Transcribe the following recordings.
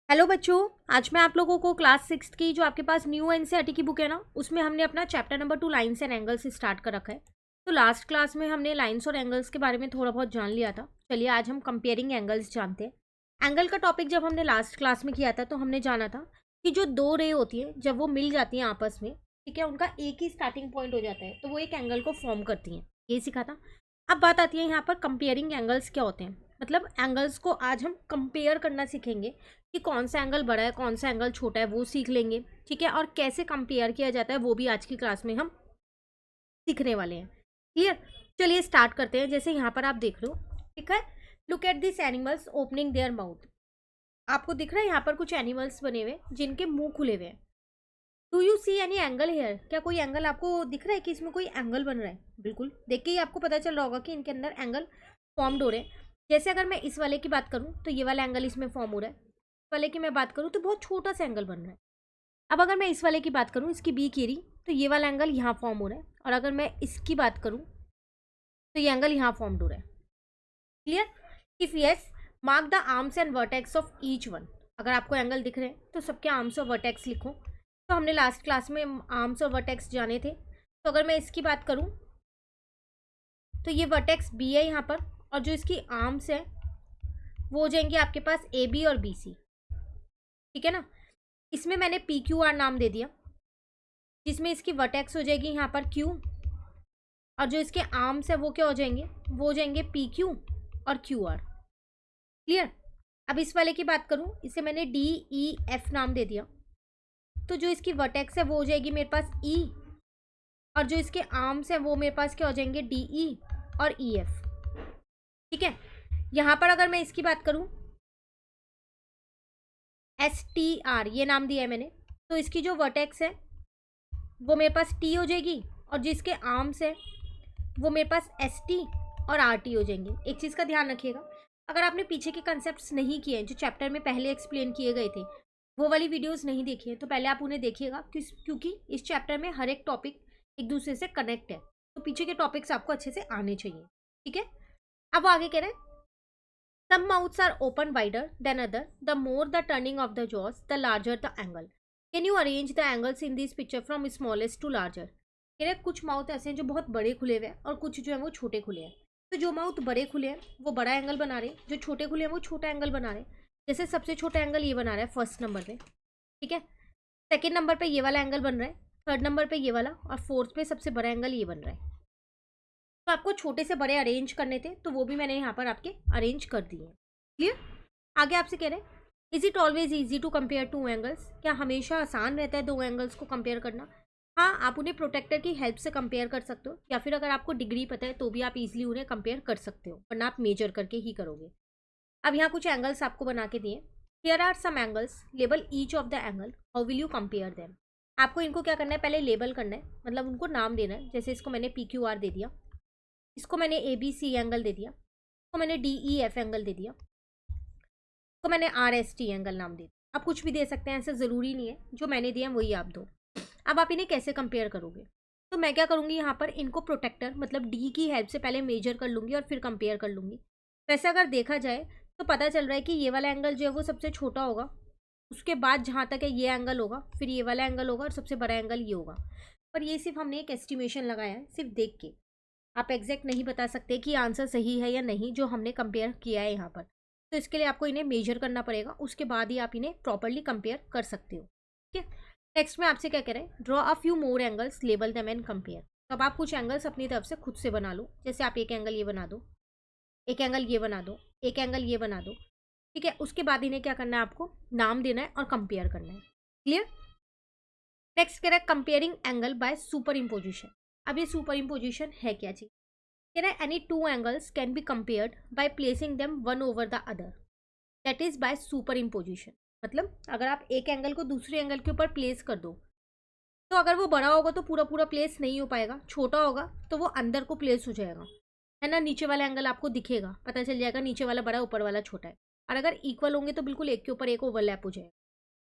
Hello बच्चों। आज मैं आप लोगों को क्लास 6 की जो आपके पास न्यू एनसीईआरटी की बुक है ना, उसमें हमने अपना chapter number 2 lines and angles start कर रखा है। तो लास्ट क्लास में हमने लाइन्स और एंगल्स के बारे में थोड़ा बहुत जान लिया था। चलिए आज हम कंपेयरिंग एंगल्स जानते हैं। एंगल का टॉपिक जब हमने लास्ट क्लास में किया था तो हमने जाना था कि जो दो रे होती है जब वो मिल जाती हैं आपस में, ठीक है, उनका एक ही स्टार्टिंग पॉइंट हो जाता है तो वो एक एंगल को फॉर्म करती हैं। ये सीखा था। अब बात आती है यहाँ पर कंपेयरिंग एंगल्स क्या होते हैं। मतलब एंगल्स को आज हम कंपेयर करना सीखेंगे कि कौन सा एंगल बड़ा है कौन सा एंगल छोटा है, वो सीख लेंगे। ठीक है, और कैसे कंपेयर किया जाता है वो भी आज की क्लास में हम सीखने वाले हैं। क्लियर। चलिए स्टार्ट करते हैं। जैसे यहाँ पर आप देख लो, ठीक है, look at this animals opening their mouth. आपको दिख रहा है यहाँ पर कुछ एनिमल्स बने हुए जिनके मुंह खुले हुए हैं। Do you see any angle hair? क्या कोई एंगल आपको दिख रहा है कि इसमें कोई एंगल बन रहा है? बिल्कुल, देख के ही आपको पता चल रहा होगा कि इनके अंदर एंगल फॉर्म्ड हो रहे हैं। जैसे अगर मैं इस वाले की बात करूँ तो ये वाला एंगल इसमें फॉर्म हो रहा है। इस वाले की मैं बात करूँ तो बहुत छोटा सा एंगल बन रहा है। अब अगर मैं इस वाले की बात करूँ, इसकी बी कीरी, तो ये वाला एंगल यहाँ फॉर्म हो रहा है। और अगर मैं इसकी बात करूँ तो ये एंगल यहाँ फॉर्म हो रहा है। Clear. If yes, mark the arms and vertex of each one. अगर आपको एंगल दिख रहे हैं तो सबके आर्म्स और वर्टेक्स लिखो। तो हमने लास्ट क्लास में आर्म्स और वर्टेक्स जाने थे। तो अगर मैं इसकी बात करूं तो ये वर्टेक्स बी है यहाँ पर, और जो इसकी आर्म्स है वो हो जाएंगे आपके पास ए बी और बी सी। ठीक है ना। इसमें मैंने पी क्यू आर नाम दे दिया, जिसमें इसकी वर्टेक्स हो जाएगी यहाँ पर क्यू, और जो इसके आर्म्स है वो क्या हो जाएंगे, वो हो जाएंगे पी क्यू और क्यू आर। क्लियर। अब इस वाले की बात करूं, इसे मैंने डी ई एफ नाम दे दिया। तो जो इसकी वर्टेक्स है वो हो जाएगी मेरे पास ई, और जो इसके आर्म्स है वो मेरे पास क्या हो जाएंगे, डी ई और ई एफ। ठीक है। यहां पर अगर मैं इसकी बात करूं, एस टी आर ये नाम दिया है मैंने, तो इसकी जो वर्टेक्स है वो मेरे पास टी हो जाएगी, और जिसके आर्म्स है वो मेरे पास एस टी और आर टी हो जाएंगे। एक चीज़ का ध्यान रखिएगा, अगर आपने पीछे के कंसेप्ट नहीं किए हैं जो चैप्टर में पहले एक्सप्लेन किए गए थे, वो वाली वीडियोस नहीं देखी है तो पहले आप उन्हें देखिएगा, क्योंकि इस चैप्टर में हर एक टॉपिक एक दूसरे से कनेक्ट है, तो पीछे के टॉपिक्स आपको अच्छे से आने चाहिए। ठीक है। अब वो आगे कह रहे हैं, some mouths are open wider than other. The more the turning of the jaws, the larger the angle. Can you arrange the angles in this picture from smallest to larger? कह रहे कुछ माउथ ऐसे हैं जो बहुत बड़े खुले हुए हैं और कुछ जो है वो छोटे खुले हैं। तो जो माउथ बड़े खुले हैं वो बड़ा एंगल बना रहे हैं, जो छोटे खुले हैं वो छोटा एंगल बना रहे हैं। जैसे सबसे छोटा एंगल ये बना रहा है फर्स्ट नंबर पे, ठीक है, सेकेंड नंबर पे ये वाला एंगल बन रहा है, थर्ड नंबर पे ये वाला, और फोर्थ पे सबसे बड़ा एंगल ये बन रहा है। तो आपको छोटे से बड़े अरेंज करने थे तो वो भी मैंने यहाँ पर आपके अरेंज कर दिए हैं। क्लियर। आगे आपसे कह रहे हैं, is it always easy to compare two angles? क्या हमेशा आसान रहता है दो एंगल्स को कंपेयर करना? हाँ, आप उन्हें प्रोटेक्टर की हेल्प से कंपेयर कर सकते हो, या फिर अगर आपको डिग्री पता है तो भी आप इजीली उन्हें कंपेयर कर सकते हो, वरना आप मेजर करके ही करोगे। अब यहाँ कुछ एंगल्स आपको बना के दिए। Here are some angles, label each of the angle, how will you compare them? आपको इनको क्या करना है, पहले लेबल करना है, मतलब उनको नाम देना है। जैसे इसको मैंने पी क्यू आर दे दिया, इसको मैंने ए बी सी एंगल दे दिया, इसको मैंने डी ई एफ एंगल दे दिया, इसको मैंने आर एस टी एंगल नाम दे दिया। आप कुछ भी दे सकते हैं, ऐसा ज़रूरी नहीं है, जो मैंने दिया वही आप दो। अब आप इन्हें कैसे कंपेयर करोगे? तो मैं क्या करूँगी, यहाँ पर इनको प्रोटेक्टर मतलब डी की हेल्प से पहले मेजर कर लूँगी और फिर कंपेयर कर लूँगी। वैसे अगर देखा जाए तो पता चल रहा है कि ये वाला एंगल जो है वो सबसे छोटा होगा, उसके बाद जहाँ तक है ये एंगल होगा, फिर ये वाला एंगल होगा और सबसे बड़ा एंगल ये होगा। पर ये सिर्फ हमने एक एस्टिमेशन लगाया है, सिर्फ देख के। आप एग्जैक्ट नहीं बता सकते कि आंसर सही है या नहीं जो हमने कंपेयर किया है यहाँ पर। तो इसके लिए आपको इन्हें मेजर करना पड़ेगा, उसके बाद ही आप इन्हें प्रॉपरली कंपेयर कर सकते हो। ठीक है। नेक्स्ट में आपसे क्या कह रहे हैं, draw a few more angles, label them and compare. तो अब आप कुछ एंगल्स अपनी तरफ से खुद से बना लो। जैसे आप एक एंगल ये बना दो, एक एंगल ये बना दो, एक एंगल ये बना दो। ठीक है। उसके बाद इन्हें क्या करना है, आपको नाम देना है और कंपेयर करना है। क्लियर। नेक्स्ट कह रहा है comparing angle by super imposition. अब ये सुपर इम्पोजिशन है क्या चीज़? कह रहा है any two angles can be compared by placing them one over the other, that is by super imposition. मतलब अगर आप एक एंगल को दूसरे एंगल के ऊपर प्लेस कर दो, तो अगर वो बड़ा होगा तो पूरा पूरा प्लेस नहीं हो पाएगा, छोटा होगा तो वो अंदर को प्लेस हो जाएगा, है ना। नीचे वाला एंगल आपको दिखेगा, पता चल जाएगा नीचे वाला बड़ा ऊपर वाला छोटा है। और अगर इक्वल होंगे तो बिल्कुल एक के ऊपर एक ओवरलैप हो जाएगा।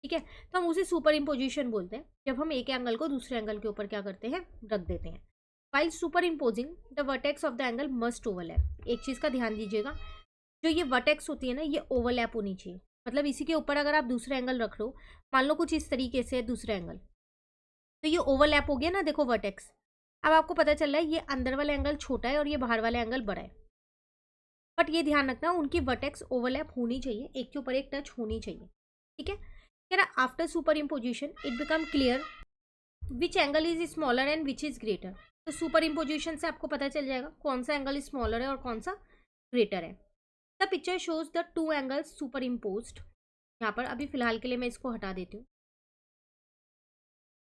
ठीक है। तो हम उसे सुपर इम्पोजिशन बोलते हैं, जब हम एक एंगल को दूसरे एंगल के ऊपर क्या करते हैं, रख देते हैं। While super imposing the vertex of the angle must overlap. एक चीज़ का ध्यान दीजिएगा, जो ये वर्टेक्स होती है ना, ये ओवरलैप होनी चाहिए। मतलब इसी के ऊपर अगर आप दूसरा एंगल रख रहे हो, मान लो कुछ इस तरीके से है दूसरा एंगल, तो ये ओवरलैप हो गया ना, देखो वर्टेक्स। अब आपको पता चल रहा है ये अंदर वाला एंगल छोटा है और ये बाहर वाला एंगल बड़ा है, बट ये ध्यान रखना उनकी वर्टेक्स ओवरलैप होनी चाहिए, एक के ऊपर एक टच होनी चाहिए, ठीक है। कह रहा after super imposition it become clear which angle is smaller and which is greater. तो सुपर इम्पोजिशन से आपको पता चल जाएगा कौन सा एंगल स्मॉलर है और कौन सा ग्रेटर है। The picture shows the two angles super imposed. यहाँ पर अभी फिलहाल के लिए मैं इसको हटा देती हूँ।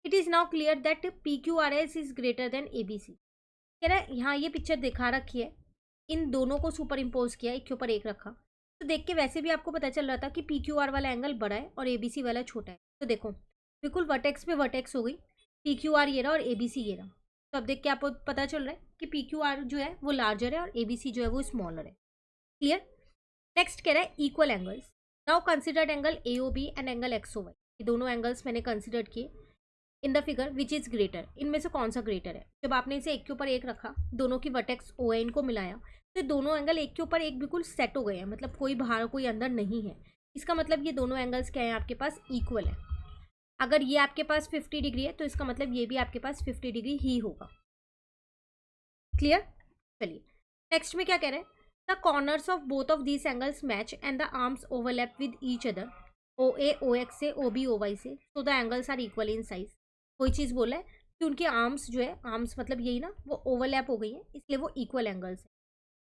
It is now clear that P Q R S is greater than A B C. कह रहा है यहाँ ये पिक्चर दिखा रखी है, इन दोनों को सुपर इम्पोज किया, एक के ऊपर एक रखा, तो देख के वैसे भी आपको पता चल रहा था कि पी क्यू आर वाला एंगल बड़ा है और ए बी सी वाला छोटा है। तो देखो बिल्कुल वर्टेक्स पे वर्टेक्स हो गई, पी क्यू आर ये रहा और ए बी सी ये रहा। तो अब देख के आपको पता चल रहा है कि पी क्यू आर जो है वो लार्जर है और ए बी सी जो है वो स्मॉलर है। क्लियर। नेक्स्ट कह रहा है equal angles. Now considered angle A O B and angle X O Y. ये दोनों एंगल्स मैंने कंसिडर किए in the figure which is greater. इनमें से कौन सा ग्रेटर है? जब आपने इसे एक के ऊपर एक रखा, दोनों की वर्टेक्स ओ है, इनको मिलाया, तो दोनों एंगल एक के ऊपर एक बिल्कुल सेट हो गए हैं, मतलब कोई बाहर कोई अंदर नहीं है। इसका मतलब ये दोनों एंगल्स क्या है आपके पास इक्वल है। अगर ये आपके पास 50 डिग्री है तो इसका मतलब ये भी आपके पास 50 डिग्री ही होगा। क्लियर। चलिए नेक्स्ट में क्या कह रहे हैं, the corners of both of these angles match and the arms overlap with each other. O A O X से, ओ बी ओ वाई से, so the angles are equal in size. कोई चीज़ बोला है कि उनके आर्म्स जो है, आर्म्स मतलब यही ना, वो ओवरलैप हो गई है, इसलिए वो इक्वल एंगल्स है।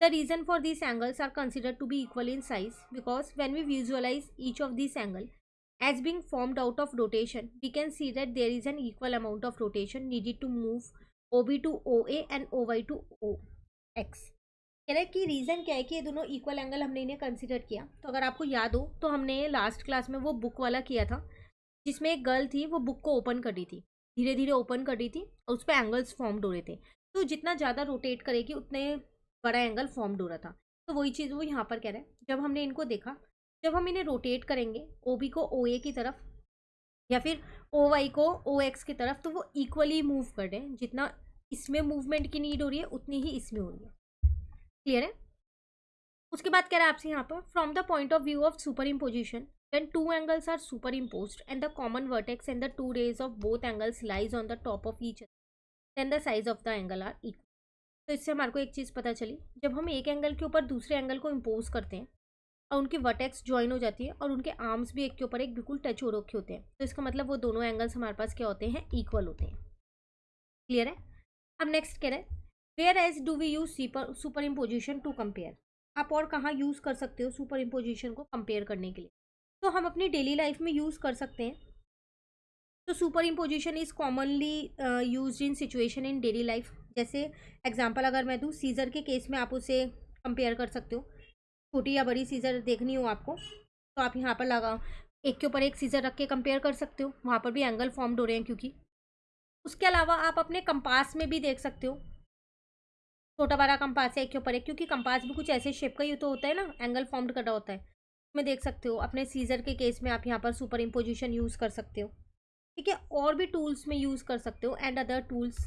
The reason for this angles are considered to be equal in size because when we visualize each of this angle as being formed out of rotation, we can see that there is an equal amount of rotation needed to move OB to OA and OY to OX। कह रहा है कि reason क्या है कि ये दोनों equal angle हमने इन्हें कंसिडर किया। तो अगर आपको याद हो तो हमने लास्ट क्लास में वो बुक वाला किया था जिसमें एक गर्ल थी, वो बुक को ओपन कर रही थी, धीरे धीरे ओपन कर रही थी और उस पर एंगल्स फॉर्म्ड हो रहे थे। तो जितना ज़्यादा रोटेट करेगी उतने बड़ा एंगल फॉर्म्ड हो रहा था। तो वही चीज़ वो यहाँ पर कह रहे हैं, जब हमने इनको देखा, जब हम इन्हें रोटेट करेंगे ओ बी को ओ ए की तरफ या फिर ओ वाई को ओ एक्स की तरफ, तो वो इक्वली मूव कर रहे हैं। जितना इसमें मूवमेंट की नीड हो रही है उतनी ही इसमें हो रही है। क्लियर है। उसके बाद कह रहा है आपसे यहाँ पर, from the point of view of super imposition when two angles are superimposed and the common vertex and the two rays of both angles lies on the top of each other then the size of the angle are equal। तो इससे हमारे को एक चीज़ पता चली, जब हम एक एंगल के ऊपर दूसरे एंगल को इम्पोज करते हैं और उनकी वर्टेक्स ज्वाइन हो जाती है और उनके आर्म्स भी एक के ऊपर एक बिल्कुल टच हो रखे होते हैं, तो इसका मतलब वो दोनों एंगल्स हमारे पास क्या होते हैं, इक्वल होते हैं। क्लियर है। अब नेक्स्ट कह रहे हैं, whereas do we use superimposition to compare. आप और कहाँ यूज़ कर सकते हो सुपर इम्पोजिशन को कंपेयर करने के लिए? तो हम अपनी डेली लाइफ में यूज़ कर सकते हैं। तो super imposition is commonly use in situation in daily life. जैसे एग्जांपल अगर मैं दूँ, सीज़र के केस में आप उसे कंपेयर कर सकते हो। छोटी या बड़ी सीज़र देखनी हो आपको तो आप यहाँ पर लगाओ, एक के ऊपर एक सीज़र रख के कंपेयर कर सकते हो, वहाँ पर भी एंगल फॉर्म्ड हो रहे हैं क्योंकि। उसके अलावा आप अपने कंपास में भी देख सकते हो, छोटा बड़ा कंपास है एक के ऊपर एक, क्योंकि कंपास भी कुछ ऐसे शेप का ही तो होता है ना, एंगल फॉर्म्ड कर रहा होता है, में देख सकते हो। अपने सीज़र के केस में आप यहाँ पर सुपर इम्पोजिशन यूज़ कर सकते हो, ठीक है। और भी टूल्स में यूज़ कर सकते हो and other tools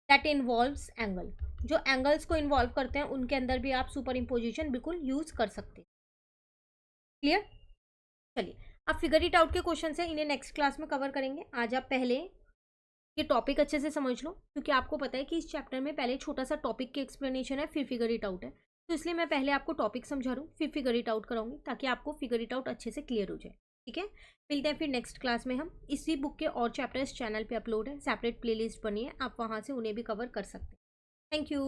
that involves angle. जो एंगल्स को इन्वॉल्व करते हैं उनके अंदर भी आप सुपर इम्पोजिशन बिल्कुल यूज़ कर सकते हैं। क्लियर। चलिए अब फिगर इट आउट के क्वेश्चन है, इन्हें नेक्स्ट क्लास में कवर करेंगे। आज आप पहले ये टॉपिक अच्छे से समझ लो, क्योंकि आपको पता है कि इस चैप्टर में पहले छोटा सा टॉपिक की एक्सप्लेनेशन है, फिर फिगर इट आउट है। तो इसलिए मैं पहले आपको टॉपिक समझा रहा हूँ, फिर फिगर इट आउट कराऊंगी, ताकि आपको फिगर इट आउट अच्छे से क्लियर हो जाए। ठीक है, मिलते हैं फिर नेक्स्ट क्लास में। हम इसी बुक के और चैप्टर्स चैनल पे अपलोड है, सेपरेट प्लेलिस्ट बनी है, आप वहाँ से उन्हें भी कवर कर सकते हैं। Thank you.